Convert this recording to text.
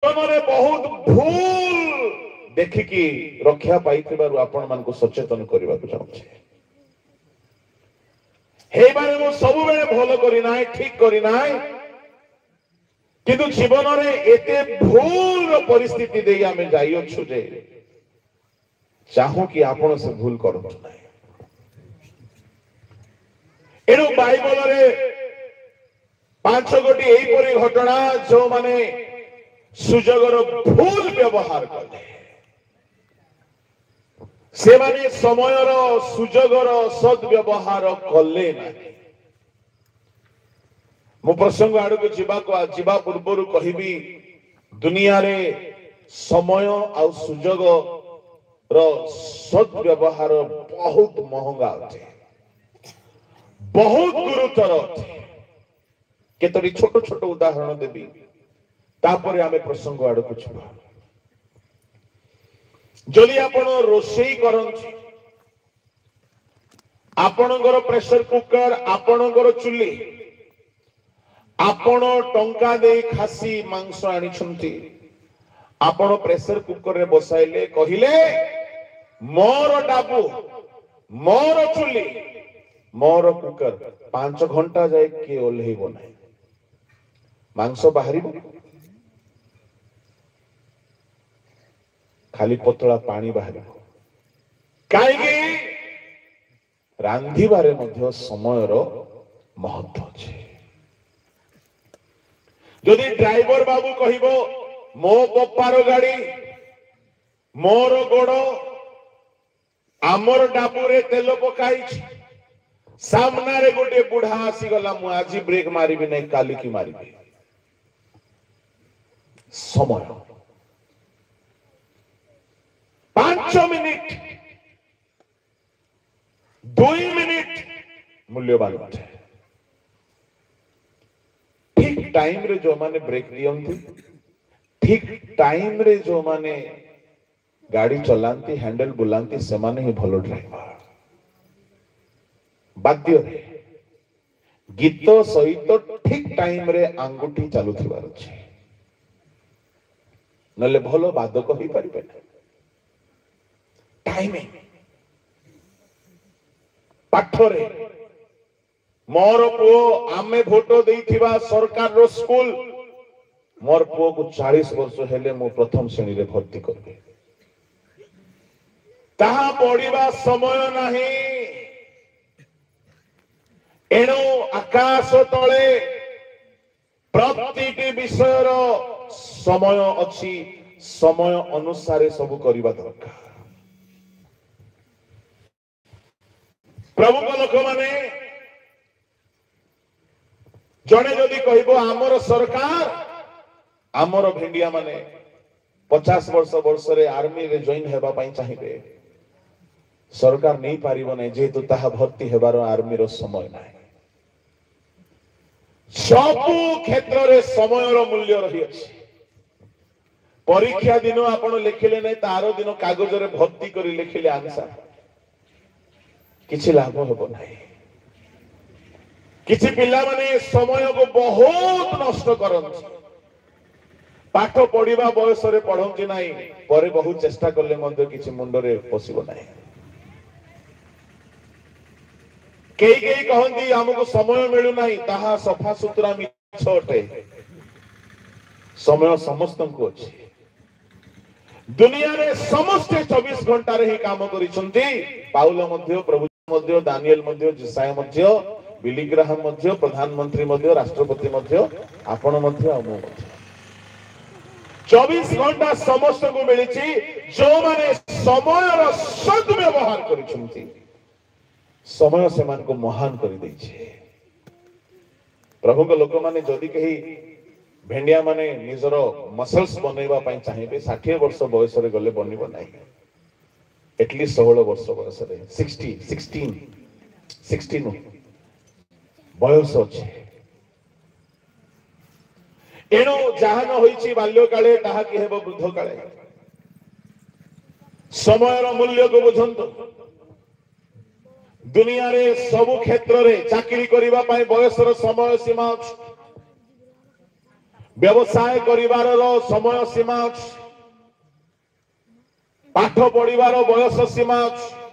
जीवन में बहुत भूल देखिकी रक्षा पाई आपण मान सचेतन करने को चाहूँगी। सब बेले भल करना ठीक करना किंतु जीवन में एते भूल परिस्थिति दे आम जाइछु जे चाहू कि आपण से भूल करूँ ना। एणु बाइबल रे 5 गोटी एपरी घटना जो माने सुजोगर भूल व्यवहार कले से माने समयर सुजोगर सद्व्यवहार कले ना। मु प्रसंग आड़ को जीवा पूर्व कहबी दुनिया रे समय आ सुजोग सद्व्यवहार बहुत महंगा अटे, बहुत गुरुतर अटे। केतरी छोट छोट उदाहरण देवी तापर आमे प्रसंग आड़ को छुआ। जदि आपण रोषेई करंती आपणकर प्रेशर कुकर आपणकर चुली आपण टंका दे खासी मांस आनिछंती आपण प्रेशर कुकर रे बसाइले कहिले मोर डाबू मोर चुली मोर कुकर 5 घंटा जाए के ओल्हेइबो नाही मांस बाहरिबो खाली पतला पानी बाहरिबो काईगे रांधिबारे मध्य समयर महत्व अछि। जदि ड्राइवर बाबू कहिबो मो पप्पार गाड़ी मोर गोड़ आमर डाबुरे तेल पकाई सामना रे गोटे बुढ़ा आसी गला मु आज ब्रेक मारिबि नै काली की मारिबि समय 5 मिनिट 2 मिनिट मूल्यवान अटे। ठीक टाइम रे जो माने ब्रेक दियंती ठीक टाइम रे जो माने गाड़ी चलांती हैंडल बुलांती से माने ही भलो ड्राइवर। बाध्य गीत सहित ठीक टाइम रे आंगुठी चालू थिबार अछि नले भलो बादक होई परिबे ना। टाइमिंग पाठरे मोर पुओ आमे भोटो देइथिबा सरकार रो स्कूल मोर पुओ को 40 वर्ष हेले मो प्रथम श्रेणी रे भर्ती करबे ताहा पढ़िबा समय नाही। एणु आकाश तले प्रतिटी विषय समय अछि समय अनुसार सब करबा दरकार। प्रभु को लोक माने जड़े जदि कहबो आमर सरकार आमर भेंडिया माने 50 वर्ष रे आर्मी रे जॉइन हेबा पई चाहिबे सरकार नहीं पारिबो नै जेतु ताहा भर्ती हेबार आर्मी रो समय नाही। सबु क्षेत्र रे समय रो मूल्य रही अछि। परीक्षा दिन आपण लिखिले नै तारो दिन कागज रे भर्ती करी लिखिले आंसर किछि लाभ होबो नाही। किछि पिला माने समय को बहुत नष्ट करନ୍ତି पाठ पढ़िबा बयस रे पढ़ନ୍ତି नाही परे बहुत चेष्टा करले मध्ये किछि मुंड रे पसिबो नाही। केई कहती हमको समय मिलू ना ताहा सफा सुतरा मिछ अटे। समय समस्त को अछि दुनिया रे समस्त 24 घंटा रे ही काम करिसंती। पाउल मध्य प्रभु मध्य दानिएल मध्य जिसाय मध्य बिली ग्राहम मध्य प्रधानमंत्री मध्य राष्ट्रपति मध्य आपण मध्य अमो मध्य 24 घंटा समस्त को मिलिछि जो माने समय रो सद्व्यवहार करिसंती समय से मान को महान कर दे प्रभु को लोक माने जदि कही भेंडिया माने निजर मसल्स बनैबा पई चाहिबे 60 वर्ष बयस रे गले बनिबो नाही एटलीस्ट 16 वर्ष बयस रे 16 बयस अछि। एणु जहा न होईछि बाल्य काले ताहा कि हेबो वृद्ध काले समय रो मूल्य को बुझंतो। दुनिया रे सबु क्षेत्र रे चाकरी करिबा पाई बयसर समय सीमा अछि। व्यवसाय करिवार समय सीमा अछि, पाठ पढ़िवार बयस सीमा अछि।